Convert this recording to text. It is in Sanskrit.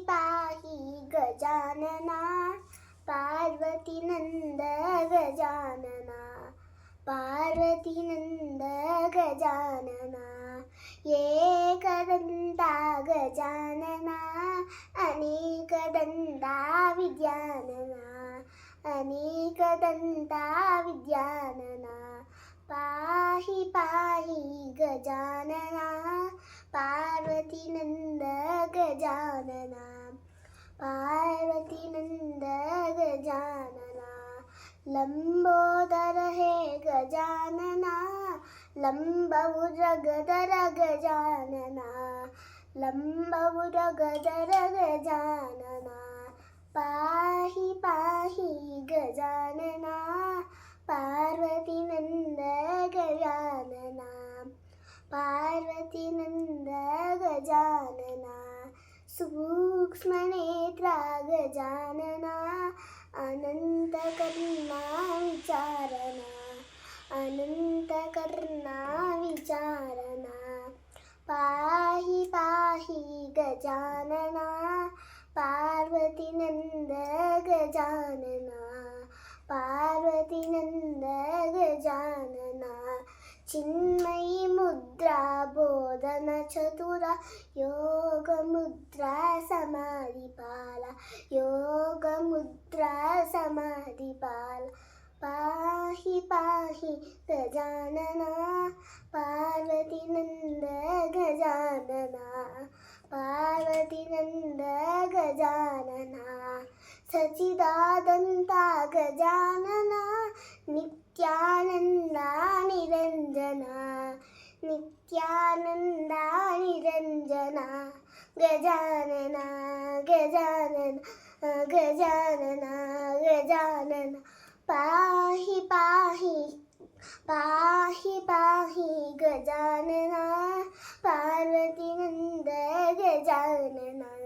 पाहि गजानना पार्वतीनन्द गजानना पार्वतीनन्द गजानना एकदन्ता गजानना अनेकदन्ता विद्यानना अनेकदन्ता विद्यानना पाहि पाहि गजानना पार्वतीनन्द गजानना पार्वतीनन्द गजानना लंबोदर हे गजानना लंबउदर गजानना लंबउदर गजानना पाहि पाहि गजानना पार्वतीनन्द गजानना पार्वतीनन्द गजानना सूक्ष्मनेत्रा गजानना अनन्तकर्णा विचारणा अनन्तकर्णा विचारणा पाहि पाहि गजानना पार्वतीनन्द गजानना पार्वतीनन्द गजानना चिन्मयी मुद्रा बोधन चतुरा योग मुद्रा समाधिपाला योग मुद्रा समाधिपाला पाहि पाहि गजानना पार्वतीनन्द गजानना पार्वतीनन्द गजानना सच्चिदानन्दा गजानना नित्यानन्दा निरञ्जना नित्यानन्दा निरञ्जना गजानना गजानना गजानना गजानना पाहि पाहि पाहि पाहि गजानना पार्वतीनन्द गजानना